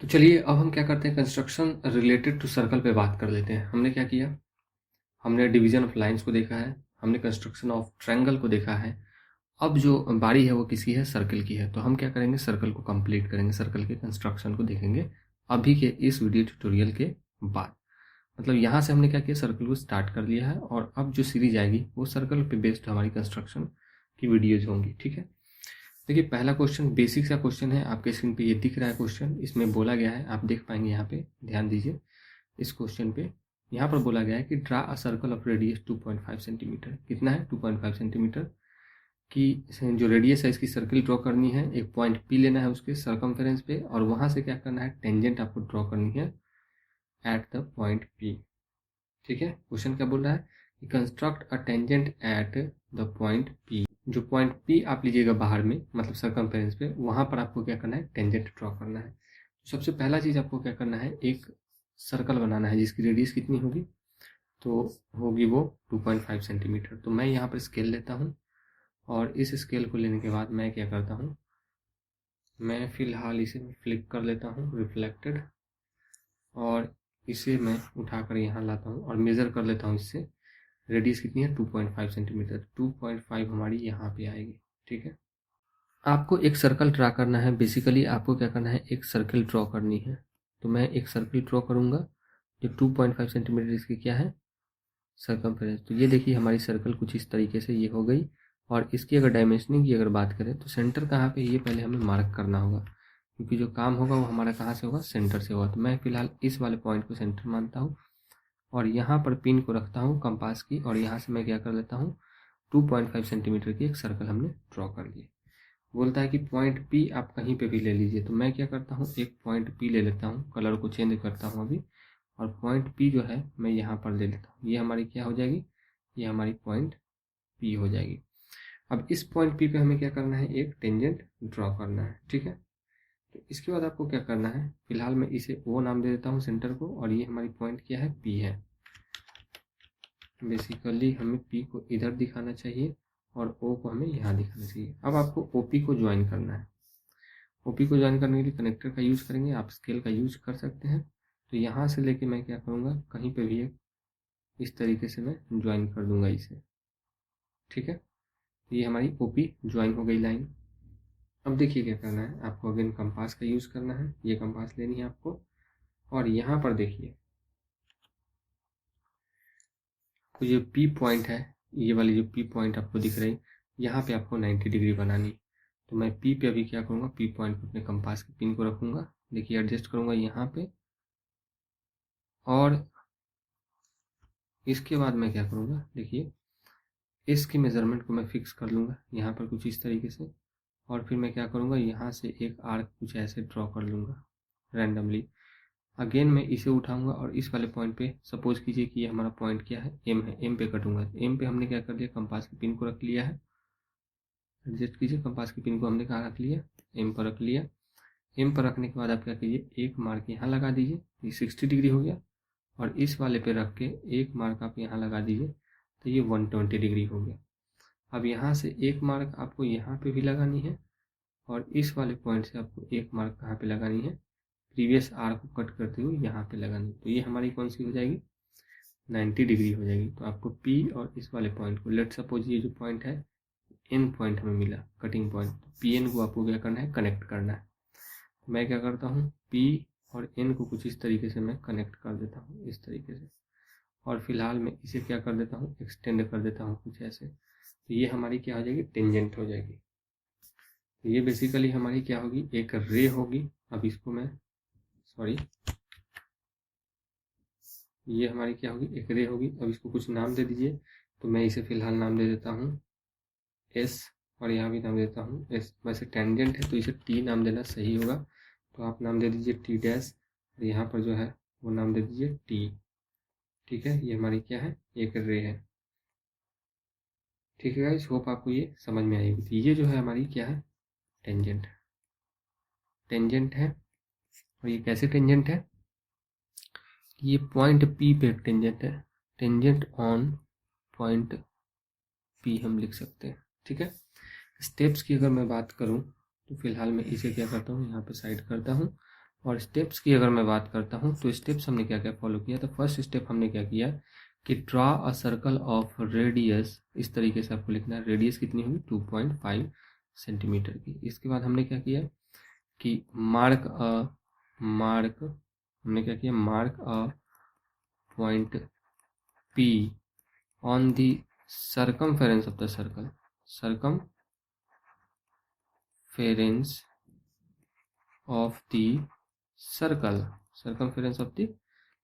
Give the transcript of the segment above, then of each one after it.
तो चलिए अब हम क्या करते हैं, कंस्ट्रक्शन रिलेटेड टू सर्कल पे बात कर लेते हैं। हमने क्या किया, हमने डिवीजन ऑफ लाइंस को देखा है, हमने कंस्ट्रक्शन ऑफ ट्रायंगल को देखा है। अब जो बारी है वो किसकी है, सर्कल की है। तो हम क्या करेंगे, सर्कल को कंप्लीट करेंगे, सर्कल के कंस्ट्रक्शन को देखेंगे अभी के इस वीडियो ट्यूटोरियल के बाद। मतलब यहाँ से हमने क्या किया, सर्कल को स्टार्ट कर लिया है और अब जो सीरीज आएगी वो सर्कल पे बेस्ड हमारी कंस्ट्रक्शन की वीडियोज होंगी। ठीक है, देखिए पहला क्वेश्चन बेसिक सा क्वेश्चन है, आपके स्क्रीन पे ये दिख रहा है क्वेश्चन। इसमें बोला गया है, आप देख पाएंगे यहाँ पे, ध्यान दीजिए इस क्वेश्चन पे। यहाँ पर बोला गया है कि draw a circle of radius 2.5 centimetre. कितना है, 2.5 सेंटीमीटर की जो रेडियस है इसकी सर्कल ड्रॉ करनी है। एक पॉइंट पी लेना है उसके सर्कमफेरेंस पे और वहां से क्या करना है, टेंजेंट आपको ड्रॉ करनी है एट द पॉइंट पी। ठीक है, क्वेश्चन क्या बोल रहा है कि construct a tangent at the point P. जो पॉइंट पी आप लीजिएगा बाहर में, मतलब सर्कमफेरेंस पे, वहां पर आपको क्या करना है, टेंजेंट ड्रॉ करना है। सबसे पहला चीज आपको क्या करना है, एक सर्कल बनाना है जिसकी रेडियस कितनी होगी, तो होगी वो 2.5 सेंटीमीटर। तो मैं यहाँ पर स्केल लेता हूँ और इस स्केल को लेने के बाद मैं क्या करता हूँ, मैं फिलहाल इसे फ्लिप कर लेता हूँ रिफ्लेक्टेड, और इसे मैं उठाकर यहाँ लाता हूँ और मेज़र कर लेता हूँ इससे। रेडियस कितनी है, 2.5 सेंटीमीटर। 2.5 हमारी यहाँ पे आएगी। ठीक है, आपको एक सर्कल ड्रा करना है। बेसिकली आपको क्या करना है, एक सर्कल ड्रॉ करनी है। तो मैं एक सर्कल ड्रॉ करूँगा जो 2.5 सेंटीमीटर इसकी क्या है, सर्कमफेरेंस। तो ये देखिए हमारी सर्कल कुछ इस तरीके से ये हो गई। और इसकी अगर डायमेंशनिंग की अगर बात करें तो सेंटर कहाँ पे, ये पहले हमें मार्क करना होगा, क्योंकि जो काम होगा वो हमारा कहाँ से होगा, सेंटर से होगा। तो मैं फिलहाल इस वाले पॉइंट को सेंटर मानता हूँ और यहाँ पर पिन को रखता हूँ कंपास की, और यहाँ से मैं क्या कर लेता हूँ, 2.5 सेंटीमीटर की एक सर्कल हमने ड्रॉ कर ली। बोलता है कि पॉइंट पी आप कहीं पे भी ले लीजिए। तो मैं क्या करता हूँ, एक पॉइंट पी ले लेता हूँ, कलर को चेंज करता हूँ अभी, और पॉइंट पी जो है मैं यहाँ पर ले लेता हूँ। ये हमारी क्या हो जाएगी, ये हमारी पॉइंट पी हो जाएगी। अब इस पॉइंट पी पे हमें क्या करना है, एक टेंजेंट ड्रॉ करना है। ठीक है, तो इसके बाद आपको क्या करना है, फिलहाल मैं इसे ओ नाम दे देता हूँ सेंटर को, और ये हमारी पॉइंट क्या है, पी है। बेसिकली हमें पी को इधर दिखाना चाहिए और ओ को हमें यहाँ दिखाना चाहिए। अब आपको ओपी को ज्वाइन करना है। ओपी को ज्वाइन करने के लिए कनेक्टर का यूज करेंगे, आप स्केल का यूज कर सकते हैं। तो यहाँ से लेके मैं क्या करूँगा, कहीं पे भी एक इस तरीके से मैं ज्वाइन कर दूंगा इसे। ठीक है, तो ये हमारी ओपी ज्वाइन हो गई लाइन। अब देखिए क्या करना है, आपको अगेन कंपास का यूज करना है, ये कंपास लेनी है आपको, और यहाँ पर देखिए तो ये पी पॉइंट है, ये वाली जो पी पॉइंट आपको दिख रही, यहाँ पे आपको 90 डिग्री बनानी। तो मैं पी पे अभी क्या करूँगा, पी पॉइंट पे अपने कंपास के पिन को रखूँगा, देखिए एडजस्ट करूँगा यहाँ पे, और इसके बाद मैं क्या करूँगा, देखिए इसकी मेजरमेंट को मैं फिक्स कर लूँगा यहाँ पर कुछ इस तरीके से, और फिर मैं क्या करूँगा, यहाँ से एक आर्क कुछ ऐसे ड्रॉ कर लूँगा रैंडमली। अगेन मैं इसे उठाऊंगा और इस वाले पॉइंट पे, सपोज कीजिए कि ये हमारा पॉइंट क्या है, एम है, एम पे कटूंगा। एम पे हमने क्या कर दिया, कंपास की पिन को रख लिया है, एडजस्ट कीजिए, कंपास की पिन को हमने कहाँ रख लिया, एम पर रख लिया। एम पर रखने के बाद आप क्या कीजिए, एक मार्क यहाँ लगा दीजिए, ये 60 डिग्री हो गया, और इस वाले पे रख के एक मार्क आप यहाँ लगा दीजिए, तो ये 120 डिग्री हो गया। अब यहाँ से एक मार्क आपको यहाँ पे भी लगानी है, और इस वाले पॉइंट से आपको एक मार्क कहाँ पे लगानी है, प्रीवियस आर्क को कट करते हुए यहाँ पे लगानी। तो ये हमारी कौन सी हो जाएगी, 90 डिग्री हो जाएगी। तो आपको पी और इस वाले पॉइंट को, लेट सपोज ये जो पॉइंट है एन पॉइंट हमें मिला, कटिंग पॉइंट, पी एन को आपको क्या करना है, कनेक्ट करना है। तो मैं क्या करता हूँ, पी और एन को कुछ इस तरीके से मैं कनेक्ट कर देता हूँ, इस तरीके से, और फिलहाल मैं इसे क्या कर देता हूँ, एक्सटेंड कर देता हूँ कुछ ऐसे। तो ये हमारी क्या हो जाएगी, टेंजेंट हो जाएगी। तो ये बेसिकली हमारी क्या होगी, एक रे होगी। अब इसको मैं, सॉरी, ये हमारी क्या होगी, एक रे होगी। अब इसको कुछ नाम दे दीजिए। तो मैं इसे फिलहाल नाम दे देता हूँ एस, और यहाँ भी नाम देता हूँ एस। वैसे टेंजेंट है तो इसे टी नाम देना सही होगा, तो आप नाम दे दीजिए टी डैश, और यहाँ पर जो है वो नाम दे दीजिए टी। ठीक है, ये हमारी क्या है, एक रे है। ठीक है गाइस, होप आपको ये समझ में आएगी। तो ये जो है हमारी क्या है, टेंजेंट, टेंजेंट है। और ये कैसे टेंजेंट है, ये पॉइंट पी पे टेंजेंट है, टेंजेंट ऑन पॉइंट पी हम लिख सकते हैं। ठीक है, स्टेप्स की अगर मैं बात करूं तो फिलहाल मैं इसे क्या करता हूं, यहाँ पे साइड करता हूं, और स्टेप्स की अगर मैं बात करता हूँ तो स्टेप्स हमने क्या क्या फॉलो किया। तो फर्स्ट स्टेप हमने क्या किया कि draw a circle of radius, इस तरीके से आपको लिखना है। रेडियस कितनी होगी 2.5 सेंटीमीटर की। इसके बाद हमने क्या किया कि मार्क हमने क्या किया, mark a point P on the circumference of the circle, circumference of the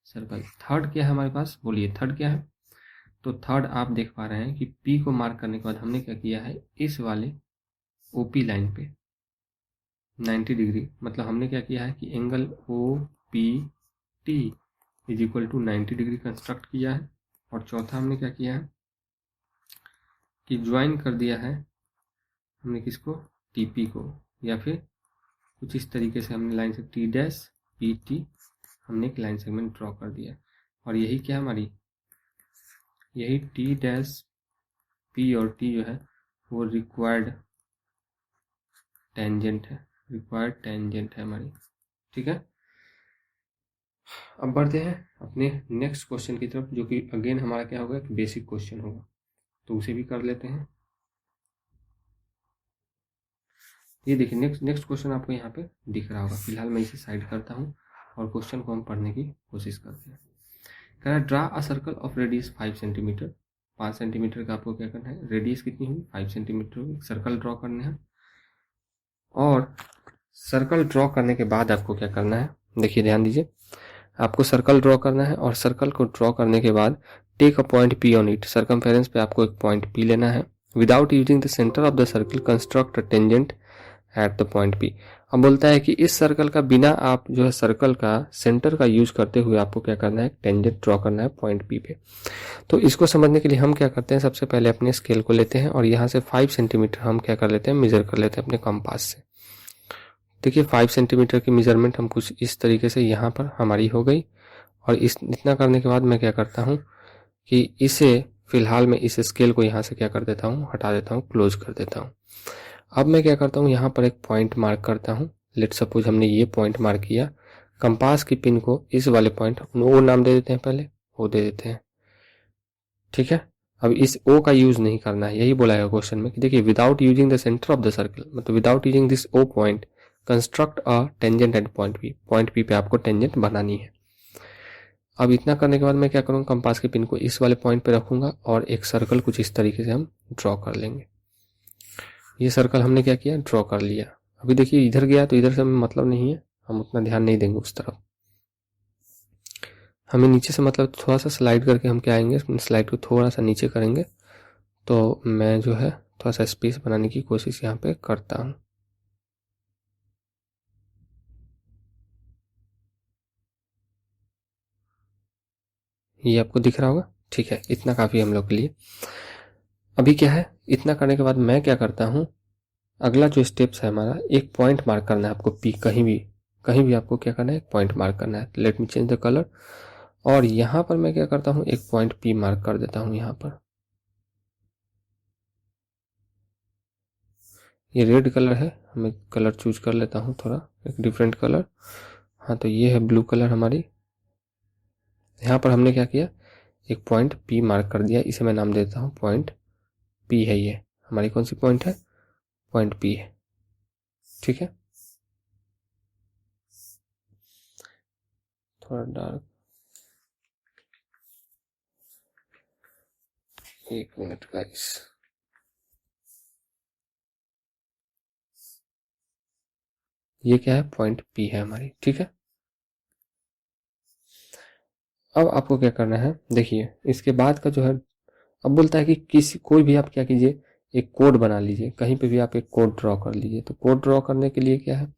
circle. Third क्या है हमारे पास, बोलिए थर्ड क्या है। तो थर्ड आप देख पा रहे हैं कि P को मार्क करने के बाद हमने क्या किया है, इस वाले OP लाइन पे 90 डिग्री, मतलब हमने क्या किया है कि angle OPT is equal to 90 degree construct किया है। और चौथा हमने क्या किया है कि ज्वाइन कर दिया है हमने किसको, TP को, या फिर कुछ इस तरीके से हमने लाइन से T' हमने एक लाइन सेगमेंट ड्रॉ कर दिया। और यही क्या हमारी, यही T' और T जो है वो रिक्वायर्ड टेंजेंट है हमारी, ठीक है। अब बढ़ते हैं अपने नेक्स्ट क्वेश्चन की तरफ, जो कि अगेन हमारा क्या होगा, एक बेसिक क्वेश्चन होगा, तो उसे भी कर लेते हैं। ये देखिए नेक्स्ट क्वेश्चन आपको यहाँ पे दिख रहा होगा। फिलहाल मैं इसे साइड करता हूँ और क्वेश्चन को हम पढ़ने की कोशिश करते हैं। कह रहा है draw a circle of radius 5 centimetre. 5 centimetre का आपको क्या करना है, रेडियस कितनी हुई 5 सेंटीमीटर हुई, सर्कल ड्रॉ करना है। और सर्कल ड्रॉ करने के बाद आपको क्या करना है, देखिए ध्यान दीजिए, आपको सर्कल ड्रॉ करना है। और सर्कल को ड्रॉ करने के बाद take a point P on it, circumference पे आपको एक पॉइंट P लेना है। Without using the centre of the circle construct a tangent at the point P। अब बोलता है कि इस सर्कल का बिना आप जो है सर्कल का सेंटर का यूज करते हुए आपको क्या करना है, टेंजेंट ड्रॉ करना है पॉइंट P पे। तो इसको समझने के लिए हम क्या करते हैं, सबसे पहले अपने स्केल को लेते हैं और यहाँ से 5 सेंटीमीटर हम क्या कर लेते हैं, मेजर कर लेते हैं अपने कंपास से। देखिए 5 सेंटीमीटर की मेजरमेंट हम कुछ इस तरीके से यहाँ पर हमारी हो गई। और इतना करने के बाद मैं क्या करता हूँ कि इसे फिलहाल मैं इस स्केल को यहाँ से क्या कर देता हूँ, हटा देता हूँ, क्लोज कर देता हूँ। अब मैं क्या करता हूँ, यहाँ पर एक पॉइंट मार्क करता हूँ। लेट सपोज हमने ये पॉइंट मार्क किया, कंपास की पिन को इस वाले पॉइंट ओ नाम दे देते हैं, पहले ओ दे देते हैं, ठीक है। अब इस ओ का यूज नहीं करना है, यही बोला है क्वेश्चन में कि देखिए without using the centre of the circle, मतलब without using this O point construct a tangent at point P। Point P पे आपको टेंजेंट बनानी है। अब इतना करने के बाद मैं क्या करूँगा, कंपास के पिन को इस वाले पॉइंट पे रखूंगा और एक सर्कल कुछ इस तरीके से हम ड्रॉ कर लेंगे। ये सर्कल हमने क्या किया, ड्रॉ कर लिया। अभी देखिए इधर गया तो इधर से हमें मतलब नहीं है, हम उतना ध्यान नहीं देंगे उस तरफ। हमें नीचे से मतलब थोड़ा सा स्लाइड करके हम क्या आएंगे, स्लाइड को थोड़ा सा नीचे करेंगे। तो मैं जो है थोड़ा सा स्पेस बनाने की कोशिश यहाँ पे करता हूँ। ये आपको दिख रहा होगा, ठीक है। इतना काफी हम लोग के लिए। अभी क्या है, इतना करने के बाद मैं क्या करता हूँ, अगला जो स्टेप्स है हमारा, एक पॉइंट मार्क करना है आपको P, कहीं भी आपको क्या करना है, एक पॉइंट मार्क करना है। Let me change the colour. और यहाँ पर मैं क्या करता हूँ, एक पॉइंट P मार्क कर देता हूँ यहाँ पर। ये रेड कलर है, मैं कलर चूज कर लेता हूँ थोड़ा एक डिफरेंट कलर। हाँ तो ये है ब्लू कलर हमारी। यहाँ पर हमने क्या किया, एक पॉइंट P मार्क कर दिया, इसे मैं नाम देता हूँ पॉइंट P है। ये हमारी कौन सी पॉइंट है, पॉइंट P है, ठीक है। थोड़ा डार्क, एक मिनट गाइस। ये क्या है, पॉइंट P है हमारी, ठीक है। अब आपको क्या करना है, देखिए इसके बाद का जो है, अब बोलता है कि किसी कोई भी आप क्या कीजिए, एक कोड बना लीजिए, कहीं पे भी आप एक कोड ड्रॉ कर लीजिए। तो कोड ड्रॉ करने के लिए क्या है,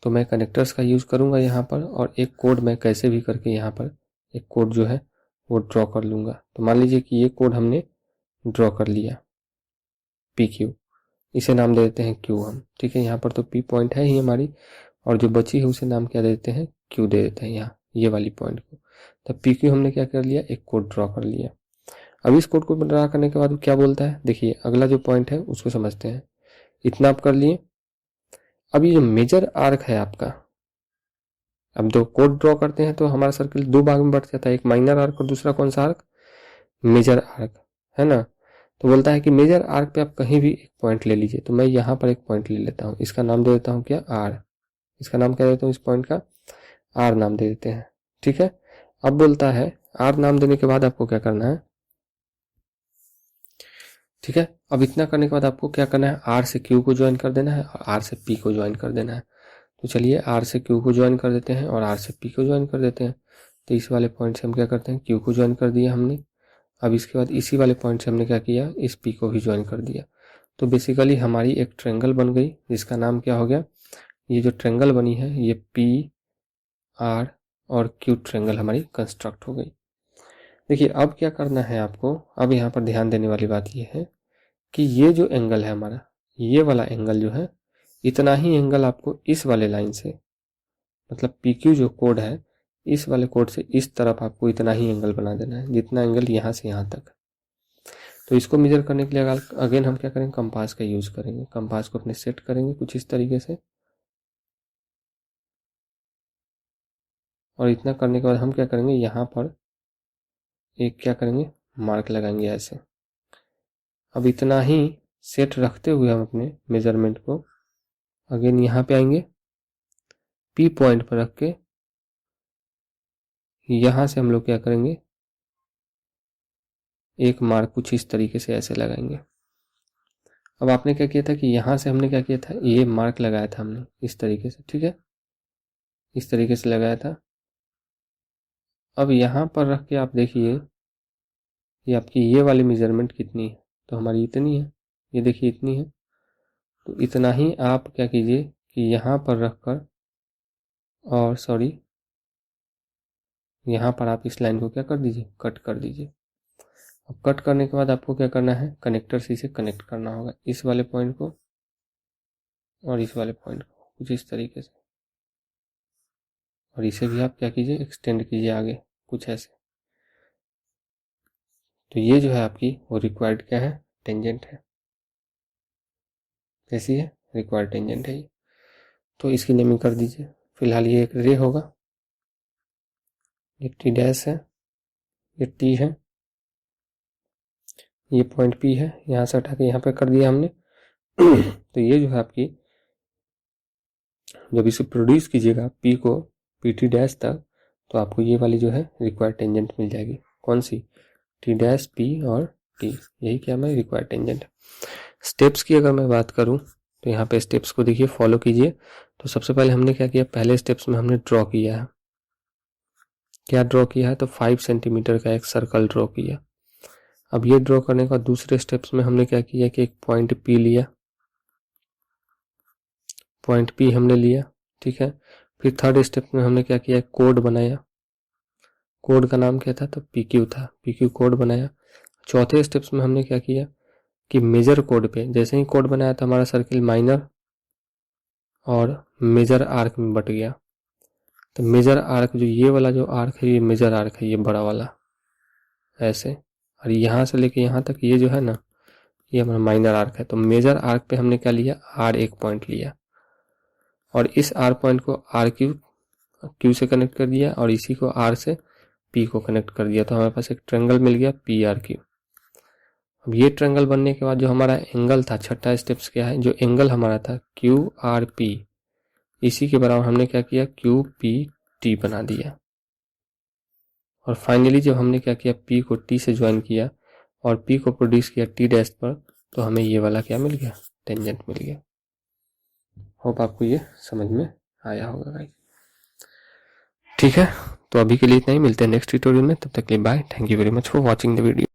तो मैं कनेक्टर्स का यूज करूंगा यहाँ पर, और एक कोड मैं कैसे भी करके यहाँ पर एक कोड जो है वो ड्रॉ कर लूंगा। तो मान लीजिए कि ये कोड हमने ड्रॉ कर लिया, PQ, इसे नाम दे देते हैं Q हम, ठीक है। यहाँ पर तो P पॉइंट है ही हमारी, और जो बची है उसे नाम क्या दे देते हैं, Q दे देते हैं यहाँ ये वाली पॉइंट को। तो PQ हमने क्या कर लिया, एक कोड ड्रॉ कर लिया। अब इस कोड को ड्रा करने के बाद क्या बोलता है, देखिए अगला जो पॉइंट है उसको समझते हैं। इतना आप कर लिए। अब ये जो मेजर आर्क है आपका, अब दो कोड ड्रॉ करते हैं तो हमारा सर्किल दो भाग में बढ़ जाता है, एक माइनर आर्क और दूसरा कौन सा आर्क, मेजर आर्क, है ना। तो बोलता है कि मेजर आर्क पे आप कहीं भी एक पॉइंट ले लीजिए। तो मैं यहाँ पर एक पॉइंट ले लेता हूँ, इसका नाम दे देता हूँ क्या, आर। इसका नाम क्या देता हूँ, इस पॉइंट का आर नाम दे देते हैं, ठीक है। अब बोलता है आर नाम देने के बाद आपको क्या करना है, ठीक है। अब इतना करने के बाद आपको क्या करना है, आर से क्यू को ज्वाइन कर देना है और आर से पी को ज्वाइन कर देना है। तो चलिए आर से क्यू को ज्वाइन कर देते हैं और आर से पी को ज्वाइन कर देते हैं। तो इस वाले पॉइंट से हम क्या करते हैं, क्यू को ज्वाइन कर दिया हमने। अब इसके बाद इसी वाले पॉइंट से हमने क्या किया, इस पी को भी ज्वाइन कर दिया। तो बेसिकली हमारी एक ट्रायंगल बन गई जिसका नाम क्या हो गया, ये जो ट्रायंगल बनी है ये पी आर और क्यू ट्रायंगल हमारी कंस्ट्रक्ट हो गई। देखिए अब क्या करना है आपको, अब यहाँ पर ध्यान देने वाली बात ये है कि ये जो एंगल है हमारा, ये वाला एंगल जो है, इतना ही एंगल आपको इस वाले लाइन से, मतलब पी क्यू जो कोड है, इस वाले कोड से इस तरफ आपको इतना ही एंगल बना देना है, जितना एंगल यहाँ से यहाँ तक। तो इसको मेजर करने के लिए अगेन हम क्या करेंगे, कंपास का यूज करेंगे। कंपास को अपने सेट करेंगे कुछ इस तरीके से, और इतना करने के बाद हम क्या करेंगे, यहाँ पर एक क्या करेंगे, मार्क लगाएंगे ऐसे। अब इतना ही सेट रखते हुए हम अपने मेजरमेंट को अगेन यहाँ पे आएंगे, पी पॉइंट पर रख के यहाँ से हम लोग क्या करेंगे, एक मार्क कुछ इस तरीके से ऐसे लगाएंगे। अब आपने क्या किया था कि यहाँ से हमने क्या किया था, ये मार्क लगाया था हमने इस तरीके से, ठीक है, इस तरीके से लगाया था। अब यहाँ पर रख के आप देखिए ये आपकी ये वाली मेजरमेंट कितनी है, तो हमारी इतनी है, ये देखिए इतनी है। तो इतना ही आप क्या कीजिए कि यहाँ पर रखकर, और सॉरी यहाँ पर आप इस लाइन को क्या कर दीजिए, कट कर दीजिए। अब कट करने के बाद आपको क्या करना है, कनेक्टर से इसे कनेक्ट करना होगा, इस वाले पॉइंट को और इस वाले पॉइंट को कुछ इस तरीके से, और इसे भी आप क्या कीजिए, एक्सटेंड कीजिए आगे कुछ ऐसे। तो ये जो है आपकी वो रिक्वायर्ड क्या है, टेंजेंट है, कैसी है, रिक्वायर्ड टेंजेंट है ये। तो इसकी नेमिंग कर दीजिए। फिलहाल ये एक रे होगा, ये टी डैश है, ये टी है, ये पॉइंट पी है, यहाँ से हटा के यहाँ पे कर दिया हमने। तो ये जो है आपकी, जब इसे प्रोड्यूस कीजिएगा पी को पी टी डैश तक, तो आपको ये वाली जो है रिक्वायर्ड टेंजेंट मिल जाएगी। कौन सी, टी डैश पी और टी, यही क्या हमारी रिक्वायर्ड टेंजेंट है। स्टेप्स की अगर मैं बात करूं तो यहाँ पे स्टेप्स को देखिए, फॉलो कीजिए। तो सबसे पहले हमने क्या किया, पहले स्टेप्स में हमने ड्रॉ किया है, क्या ड्रॉ किया है, तो 5 सेंटीमीटर का एक सर्कल ड्रॉ किया। अब ये ड्रॉ करने के बाद दूसरे स्टेप्स में हमने क्या किया कि एक पॉइंट पी लिया, पॉइंट पी हमने लिया, ठीक है। फिर थर्ड स्टेप में हमने क्या किया, कोड बनाया, कोड का नाम क्या था, तो पी क्यू था, पी क्यू कोड बनाया। चौथे स्टेप्स में हमने क्या किया कि मेजर कोड पे, जैसे ही कोड बनाया था हमारा सर्किल माइनर और मेजर आर्क में बट गया। तो मेजर आर्क जो ये वाला जो आर्क है, ये मेजर आर्क है, ये बड़ा वाला ऐसे, और यहाँ से लेके यहाँ तक ये जो है ना, ये हमारा माइनर आर्क है। तो मेजर आर्क पे हमने क्या लिया, आर एक पॉइंट लिया, और इस आर पॉइंट को आर क्यू से कनेक्ट कर दिया, और इसी को आर से पी को कनेक्ट कर दिया। तो हमारे पास एक ट्रायंगल मिल गया पी आर क्यू। अब ये ट्रायंगल बनने के बाद जो हमारा एंगल था, छठा स्टेप्स क्या है, जो एंगल हमारा था क्यू आर पी, इसी के बराबर हमने क्या किया, क्यू पी टी बना दिया। और फाइनली जब हमने क्या किया, पी को टी से ज्वाइन किया और पी को प्रोड्यूस किया टी डैश पर, तो हमें ये वाला क्या मिल गया, टेंजेंट मिल गया। होप आपको ये समझ में आया होगा गाइस। ठीक है, तो अभी के लिए इतना ही, मिलते हैं नेक्स्ट ट्यूटोरियल में, तब तक के लिए bye, thank you very much for watching the video.